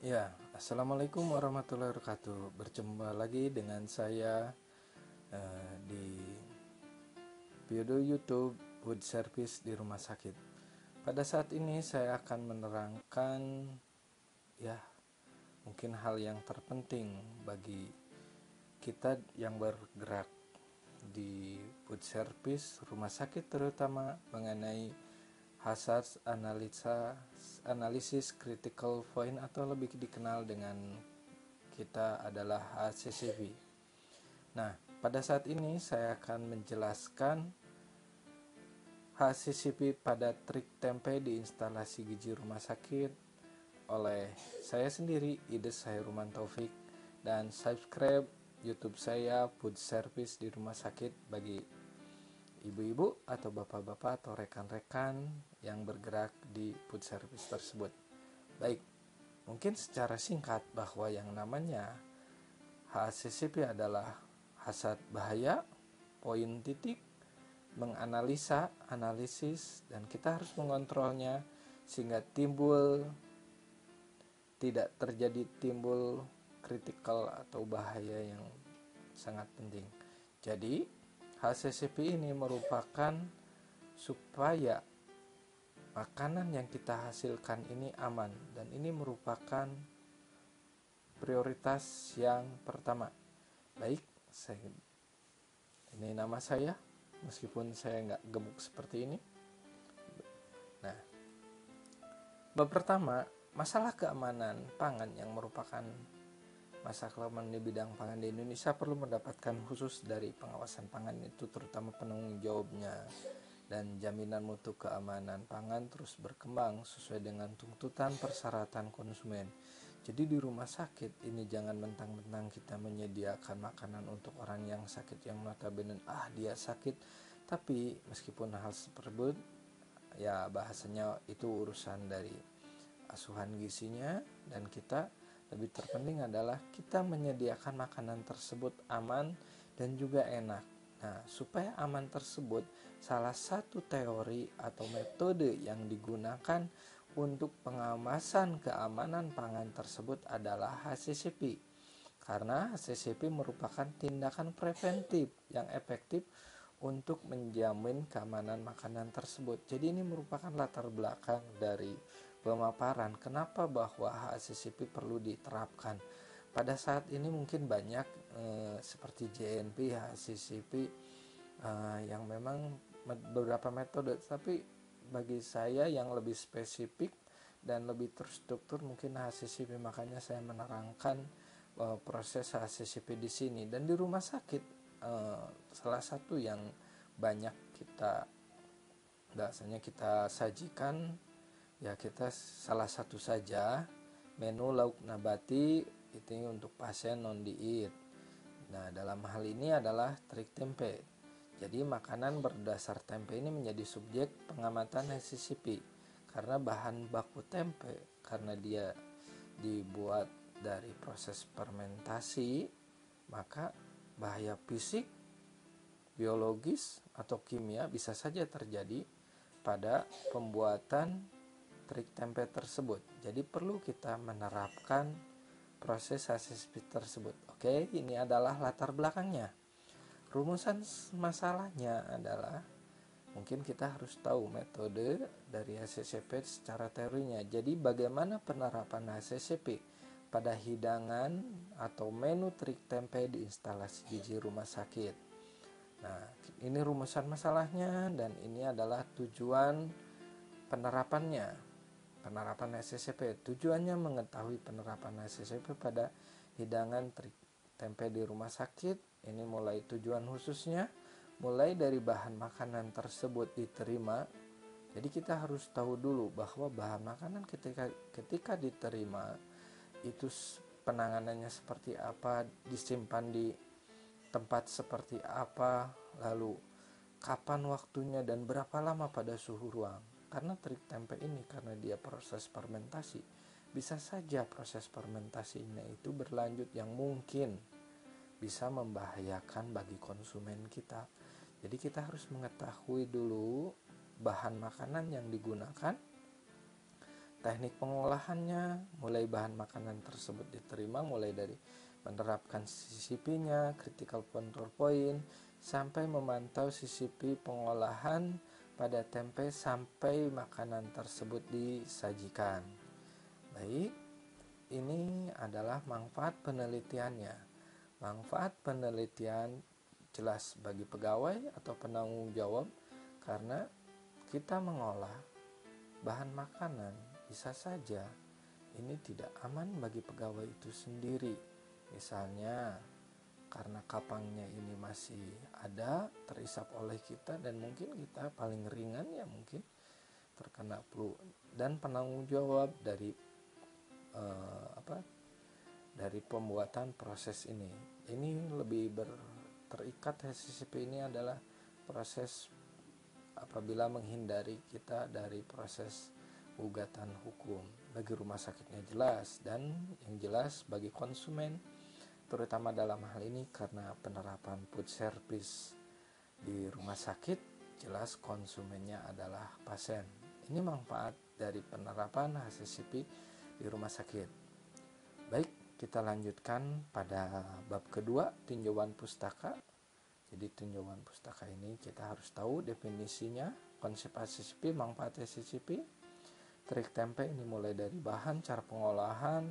Ya, Assalamualaikum warahmatullahi wabarakatuh. Berjumpa lagi dengan saya di video YouTube Food Service di rumah sakit. Pada saat ini saya akan menerangkan ya mungkin hal yang terpenting bagi kita yang bergerak di food service rumah sakit, terutama mengenai hazard analisis critical point atau lebih dikenal dengan kita adalah HCCP. Nah, pada saat ini saya akan menjelaskan HCCP pada trik tempe di instalasi gizi rumah sakit oleh saya sendiri, Ides Hairuman Taufik, dan subscribe YouTube saya Food Service di rumah sakit bagi ibu-ibu atau bapak-bapak atau rekan-rekan yang bergerak di food service tersebut. Baik, mungkin secara singkat bahwa yang namanya HACCP adalah hazard bahaya, poin titik, menganalisa, analisis, dan kita harus mengontrolnya sehingga tidak terjadi timbul kritikal atau bahaya yang sangat penting. Jadi HACCP ini merupakan supaya makanan yang kita hasilkan ini aman, dan ini merupakan prioritas yang pertama. Baik, ini nama saya, meskipun saya nggak gemuk seperti ini. Nah, bab pertama, masalah keamanan pangan yang merupakan masalah keamanan di bidang pangan di Indonesia perlu mendapatkan khusus dari pengawasan pangan itu, terutama penanggung jawabnya, dan jaminan mutu keamanan pangan terus berkembang sesuai dengan tuntutan persyaratan konsumen. Jadi di rumah sakit ini jangan mentang-mentang kita menyediakan makanan untuk orang yang sakit, yang notabene dia sakit, tapi meskipun hal tersebut ya bahasanya itu urusan dari asuhan gizinya, dan kita lebih terpenting adalah kita menyediakan makanan tersebut aman dan juga enak. Nah, supaya aman tersebut, salah satu teori atau metode yang digunakan untuk pengawasan keamanan pangan tersebut adalah HACCP. Karena HACCP merupakan tindakan preventif yang efektif untuk menjamin keamanan makanan tersebut. Jadi ini merupakan latar belakang dari pemaparan kenapa bahwa HACCP perlu diterapkan. Pada saat ini mungkin banyak seperti JNP, HACCP yang memang beberapa metode, tapi bagi saya yang lebih spesifik dan lebih terstruktur mungkin HACCP, makanya saya menerangkan proses HACCP di sini. Dan di rumah sakit salah satu yang banyak biasanya kita sajikan, ya kita salah satu saja menu lauk nabati itu untuk pasien non-diet. Nah, dalam hal ini adalah trik tempe. Jadi makanan berdasar tempe ini menjadi subjek pengamatan HACCP karena bahan baku tempe, karena dia dibuat dari proses fermentasi, maka bahaya fisik, biologis, atau kimia bisa saja terjadi pada pembuatan trik tempe tersebut. Jadi perlu kita menerapkan proses HACCP tersebut. Oke, ini adalah latar belakangnya. Rumusan masalahnya adalah mungkin kita harus tahu metode dari HACCP secara teorinya. Jadi bagaimana penerapan HACCP pada hidangan atau menu trik tempe di instalasi gizi rumah sakit. Nah, ini rumusan masalahnya dan ini adalah tujuan penerapannya. Penerapan HACCP tujuannya mengetahui penerapan HACCP pada hidangan trik tempe di rumah sakit. Ini mulai tujuan khususnya, mulai dari bahan makanan tersebut diterima. Jadi kita harus tahu dulu bahwa bahan makanan ketika diterima itu penanganannya seperti apa, disimpan di tempat seperti apa, lalu kapan waktunya dan berapa lama pada suhu ruang. Karena trik tempe ini, karena dia proses fermentasi, bisa saja proses fermentasinya itu berlanjut yang mungkin bisa membahayakan bagi konsumen kita. Jadi kita harus mengetahui dulu bahan makanan yang digunakan, teknik pengolahannya, mulai bahan makanan tersebut diterima, mulai dari menerapkan CCP-nya, critical control point, sampai memantau CCP pengolahan pada tempe sampai makanan tersebut disajikan. Baik, ini adalah manfaat penelitiannya. Manfaat penelitian jelas bagi pegawai atau penanggung jawab karena kita mengolah bahan makanan bisa saja ini tidak aman bagi pegawai itu sendiri. Misalnya karena kapangnya ini masih ada terisap oleh kita dan mungkin kita paling ringan ya mungkin terkena flu, dan penanggung jawab dari dari pembuatan proses ini lebih terikat. CCP ini adalah proses apabila menghindari kita dari proses gugatan hukum. Bagi rumah sakitnya jelas, dan yang jelas bagi konsumen, terutama dalam hal ini karena penerapan food service di rumah sakit, jelas konsumennya adalah pasien. Ini manfaat dari penerapan HACCP di rumah sakit. Baik, kita lanjutkan pada bab kedua, tinjauan pustaka. Jadi tinjauan pustaka ini kita harus tahu definisinya, konsep HACCP, manfaat HACCP, trik tempe ini mulai dari bahan, cara pengolahan,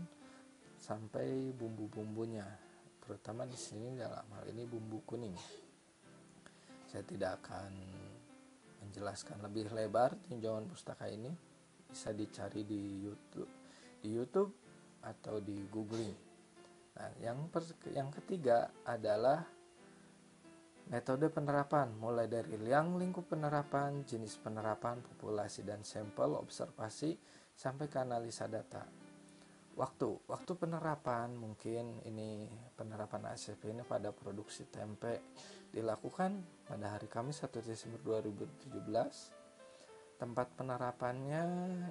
sampai bumbu-bumbunya. Terutama di sini dalam hal ini bumbu kuning. Saya tidak akan menjelaskan lebih lebar tinjauan pustaka ini. Bisa dicari di YouTube atau di googling. Nah, yang ketiga adalah metode penerapan, mulai dari lingkup penerapan, jenis penerapan, populasi dan sampel, observasi, sampai ke analisa data. Waktu penerapan, mungkin ini penerapan HACCP ini pada produksi tempe dilakukan pada hari Kamis 1 Desember 2017. Tempat penerapannya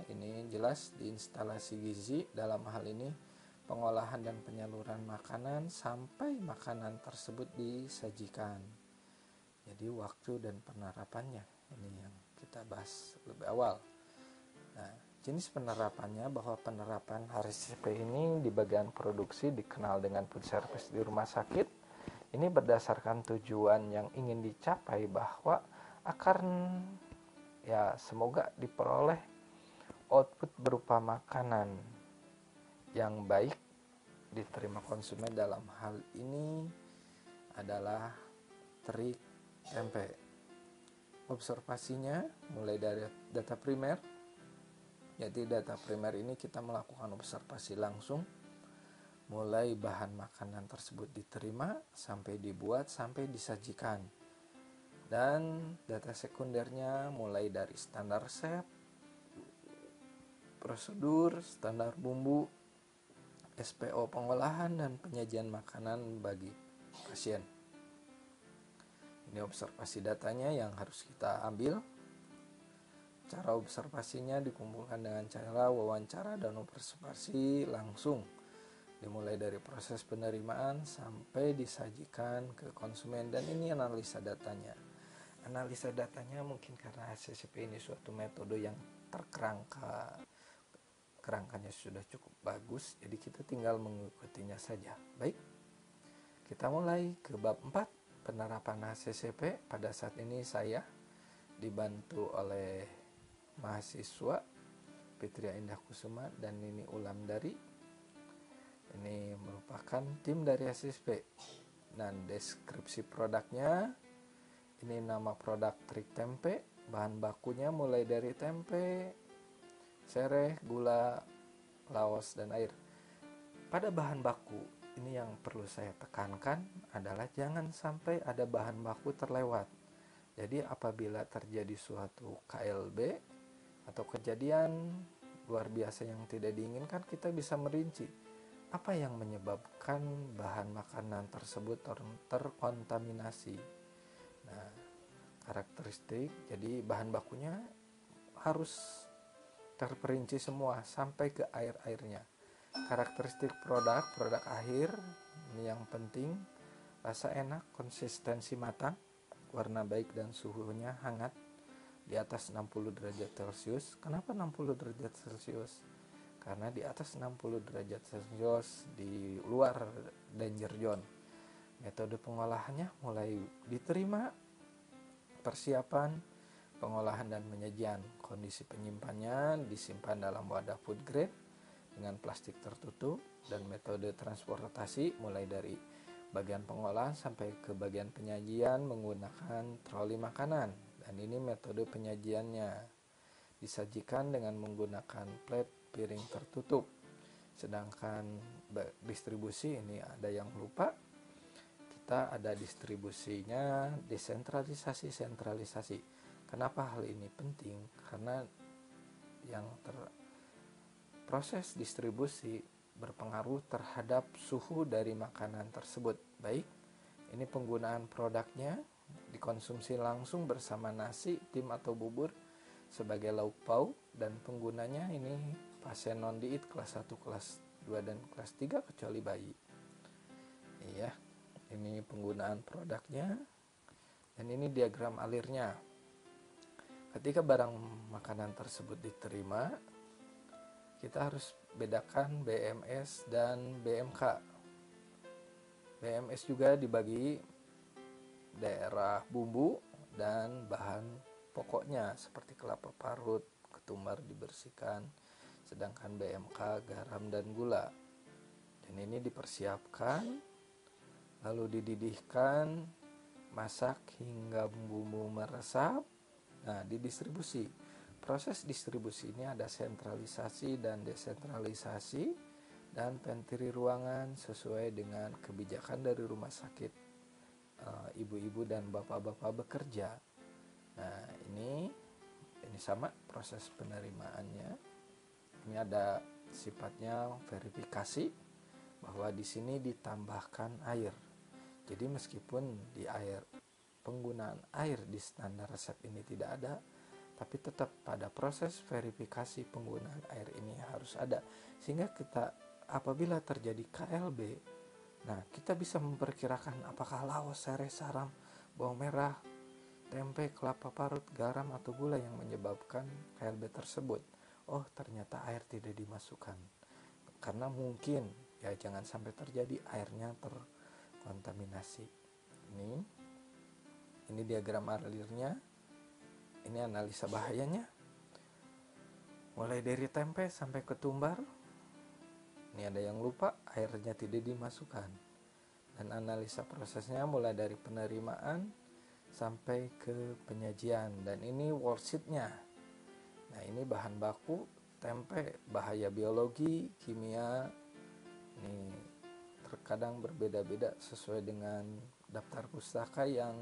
ini jelas di instalasi gizi, dalam hal ini pengolahan dan penyaluran makanan sampai makanan tersebut disajikan. Jadi waktu dan penerapannya ini yang kita bahas lebih awal. Nah, jenis penerapannya, bahwa penerapan HACCP ini di bagian produksi dikenal dengan food service di rumah sakit. Ini berdasarkan tujuan yang ingin dicapai, bahwa akan semoga diperoleh output berupa makanan yang baik diterima konsumen. Dalam hal ini adalah trik tempe. Observasinya mulai dari data primer. Jadi data primer ini kita melakukan observasi langsung, mulai bahan makanan tersebut diterima sampai dibuat sampai disajikan. Dan data sekundernya mulai dari standar resep, prosedur, standar bumbu, SPO pengolahan dan penyajian makanan bagi pasien. Ini observasi datanya yang harus kita ambil. Cara observasinya dikumpulkan dengan cara wawancara dan observasi langsung, dimulai dari proses penerimaan sampai disajikan ke konsumen. Dan ini analisa datanya. Analisa datanya mungkin karena HACCP ini suatu metode yang kerangkanya sudah cukup bagus, jadi kita tinggal mengikutinya saja. Baik, kita mulai ke bab 4, penerapan HACCP. Pada saat ini saya dibantu oleh mahasiswa Fitria Indah Kusuma dan Nini Ulamdari. Ini merupakan tim dari HACCP. Dan deskripsi produknya, ini nama produk trik tempe, bahan bakunya mulai dari tempe, sereh, gula, laos, dan air. Pada bahan baku ini yang perlu saya tekankan adalah jangan sampai ada bahan baku terlewat. Jadi apabila terjadi suatu KLB atau kejadian luar biasa yang tidak diinginkan, kita bisa merinci apa yang menyebabkan bahan makanan tersebut terkontaminasi. Nah, karakteristik, jadi bahan bakunya harus terperinci semua sampai ke air-airnya. Karakteristik produk akhir ini yang penting, rasa enak, konsistensi matang, warna baik dan suhunya hangat di atas 60 derajat Celcius. Kenapa 60 derajat Celcius? karena di atas 60 derajat Celcius di luar danger zone. Metode pengolahannya mulai diterima, persiapan, pengolahan dan penyajian. Kondisi penyimpanannya disimpan dalam wadah food grade dengan plastik tertutup, dan metode transportasi mulai dari bagian pengolahan sampai ke bagian penyajian menggunakan troli makanan. Dan ini metode penyajiannya, disajikan dengan menggunakan plate piring tertutup. Sedangkan distribusi ini ada yang lupa, kita ada distribusinya desentralisasi sentralisasi. Kenapa hal ini penting? Karena yang proses distribusi berpengaruh terhadap suhu dari makanan tersebut. Baik, ini penggunaan produknya dikonsumsi langsung bersama nasi, tim atau bubur sebagai lauk pauk, dan penggunanya ini pasien non-diet kelas 1, kelas 2, dan kelas 3 kecuali bayi. Iya, ini penggunaan produknya, dan ini diagram alirnya. Ketika barang makanan tersebut diterima, kita harus bedakan BMS dan BMK. BMS juga dibagi daerah bumbu dan bahan pokoknya seperti kelapa parut, ketumbar dibersihkan, sedangkan BMK garam dan gula. Dan ini dipersiapkan, lalu dididihkan, masak hingga bumbu meresap. Nah, didistribusi. Proses distribusi ini ada sentralisasi dan desentralisasi, dan pentri ruangan sesuai dengan kebijakan dari rumah sakit ibu-ibu dan bapak-bapak bekerja. Nah, ini sama proses penerimaannya. Ini ada sifatnya verifikasi bahwa di sini ditambahkan air. Jadi meskipun di penggunaan air di standar resep ini tidak ada, tapi tetap pada proses verifikasi penggunaan air ini harus ada, sehingga kita apabila terjadi KLB, nah kita bisa memperkirakan apakah laos, serai, saram, bawang merah, tempe, kelapa parut, garam atau gula yang menyebabkan KLB tersebut. Oh, ternyata air tidak dimasukkan karena mungkin ya jangan sampai terjadi airnya terkontaminasi. Ini diagram alirnya. Ini analisa bahayanya. Mulai dari tempe sampai ketumbar. Ini ada yang lupa, airnya tidak dimasukkan. Dan analisa prosesnya mulai dari penerimaan sampai ke penyajian. Dan ini worksheet-nya. Nah, ini bahan baku tempe, bahaya biologi, kimia. Ini terkadang berbeda-beda sesuai dengan daftar pustaka yang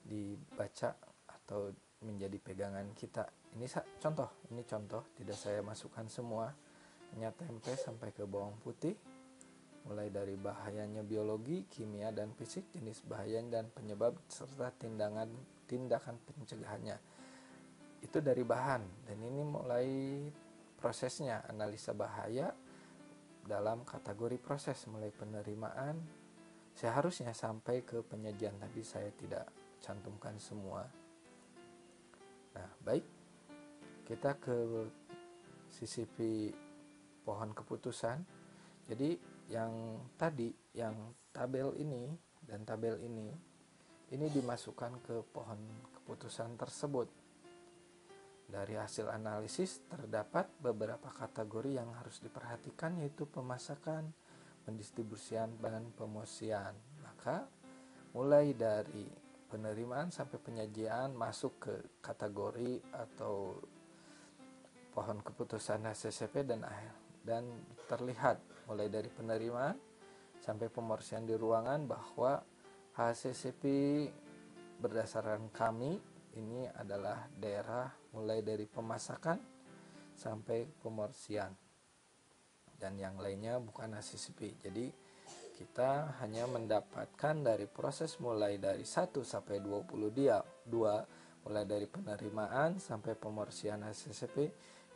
dibaca atau menjadi pegangan kita. Ini contoh, tidak saya masukkan semua, hanya tempe sampai ke bawang putih, mulai dari bahayanya biologi, kimia, dan fisik, jenis bahaya dan penyebab, serta tindakan pencegahannya. Itu dari bahan, dan ini mulai prosesnya, analisa bahaya dalam kategori proses, mulai penerimaan, seharusnya sampai ke penyajian, tapi saya tidak cantumkan semua. Nah, baik, kita ke CCP pohon keputusan. Jadi yang tadi, yang tabel ini dan tabel ini dimasukkan ke pohon keputusan tersebut. Dari hasil analisis terdapat beberapa kategori yang harus diperhatikan, yaitu pemasakan, pendistribusian, dan pemosian. Maka mulai dari penerimaan sampai penyajian masuk ke kategori atau pohon keputusan HCCP dan terlihat mulai dari penerimaan sampai pemorsian di ruangan bahwa HCCP berdasarkan kami ini adalah daerah mulai dari pemasakan sampai pemorsian, dan yang lainnya bukan HCCP. Jadi kita hanya mendapatkan dari proses mulai dari 1 sampai 22, mulai dari penerimaan sampai pemorsian HCCP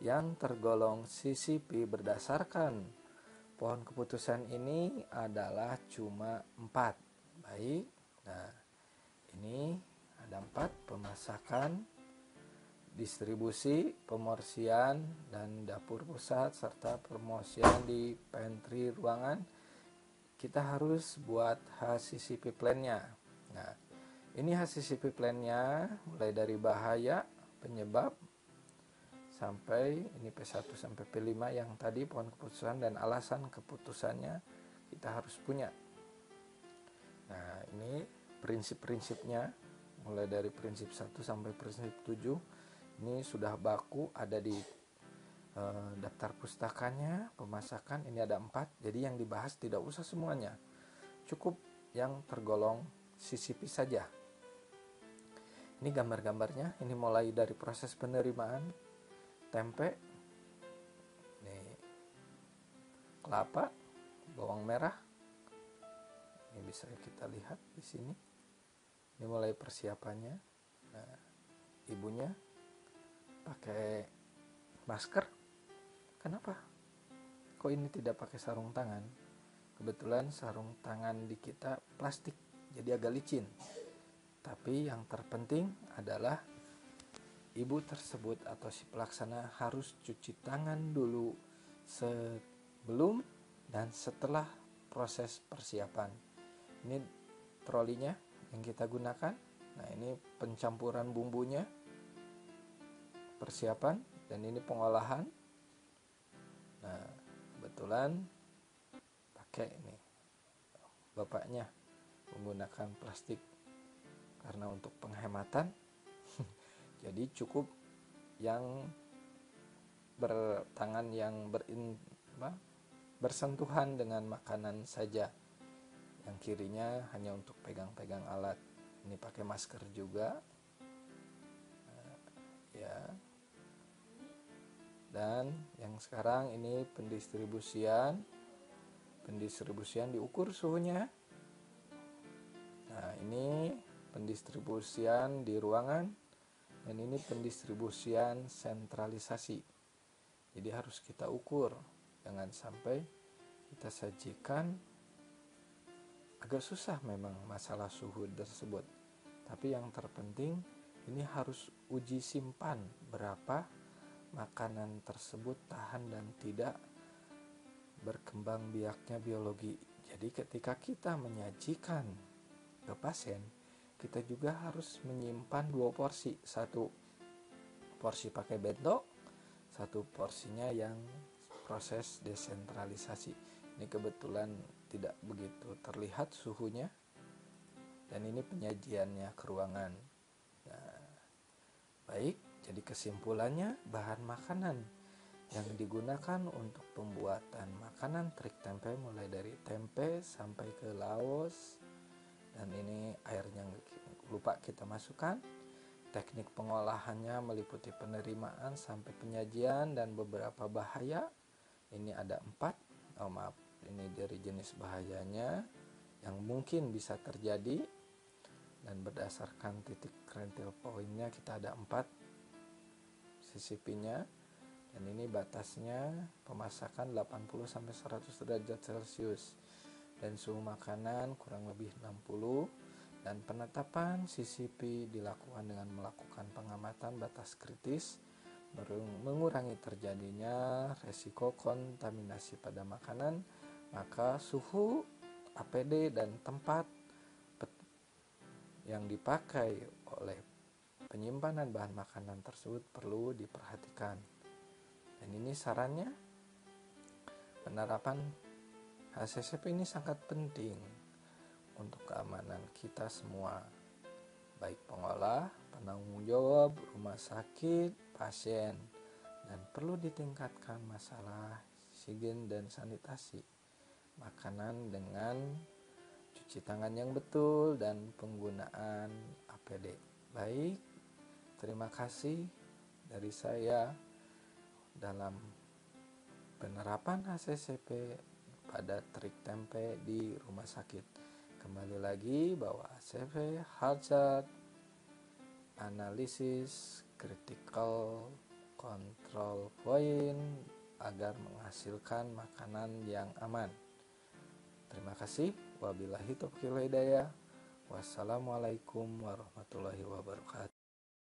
yang tergolong CCP berdasarkan pohon keputusan ini adalah cuma 4. Baik, nah ini ada 4, pemasakan distribusi, pemorsian, dan dapur pusat, serta pemorsian di pantry ruangan, kita harus buat HACCP plan-nya. Nah, ini HACCP plan-nya mulai dari bahaya, penyebab, sampai ini P1 sampai P5 yang tadi pohon keputusan dan alasan keputusannya kita harus punya. Nah, ini prinsip-prinsipnya mulai dari prinsip 1 sampai prinsip 7. Ini sudah baku, ada di daftar pustakanya, pemasakan. Ini ada 4, jadi yang dibahas tidak usah semuanya, cukup yang tergolong CCP saja. Ini gambar-gambarnya. Ini mulai dari proses penerimaan tempe, ini kelapa, bawang merah. Ini bisa kita lihat di sini. Ini mulai persiapannya. Nah, ibunya pakai masker. Kenapa? Kok ini tidak pakai sarung tangan? Kebetulan sarung tangan di kita plastik, jadi agak licin. Tapi yang terpenting adalah ibu tersebut atau si pelaksana harus cuci tangan dulu sebelum dan setelah proses persiapan. Ini trolinya yang kita gunakan. Nah, ini pencampuran bumbunya, persiapan, dan ini pengolahan. Nah, kebetulan pakai ini bapaknya menggunakan plastik karena untuk penghematan. Jadi cukup yang bertangan yang bersentuhan dengan makanan saja. Yang kirinya hanya untuk pegang-pegang alat. Ini pakai masker juga. Ya. Dan yang sekarang ini pendistribusian diukur suhunya. Nah, ini pendistribusian di ruangan, dan ini pendistribusian sentralisasi. Jadi harus kita ukur, jangan sampai kita sajikan. Agak susah memang masalah suhu tersebut, tapi yang terpenting ini harus uji simpan berapa makanan tersebut tahan dan tidak berkembang biaknya biologi. Jadi ketika kita menyajikan ke pasien, kita juga harus menyimpan 2 porsi. 1 porsi pakai bento, 1 porsinya yang proses desentralisasi. Ini kebetulan tidak begitu terlihat suhunya, dan ini penyajiannya ke ruangan. Nah, baik, jadi kesimpulannya, bahan makanan yang digunakan untuk pembuatan makanan trik tempe mulai dari tempe sampai ke laos, dan ini airnya lupa kita masukkan. Teknik pengolahannya meliputi penerimaan sampai penyajian dan beberapa bahaya. Ini ada 4. Ini dari jenis bahayanya yang mungkin bisa terjadi, dan berdasarkan titik rentil poinnya kita ada 4 CCP-nya. Dan ini batasnya pemasakan 80-100 derajat Celcius, dan suhu makanan kurang lebih 60. Dan penetapan CCP dilakukan dengan melakukan pengamatan batas kritis, mengurangi terjadinya resiko kontaminasi pada makanan. Maka suhu, APD, dan tempat yang dipakai oleh penyimpanan bahan makanan tersebut perlu diperhatikan. Dan ini sarannya, penerapan HACCP ini sangat penting untuk keamanan kita semua, baik pengolah, penanggung jawab, rumah sakit, pasien, dan perlu ditingkatkan masalah higien dan sanitasi makanan dengan cuci tangan yang betul dan penggunaan APD. Baik, terima kasih dari saya dalam penerapan HACCP pada trik tempe di rumah sakit. Kembali lagi bahwa HACCP, hazard analysis, critical control point agar menghasilkan makanan yang aman. Terima kasih. Wabillahi taufiq wal hidayah. Wassalamualaikum warahmatullahi wabarakatuh.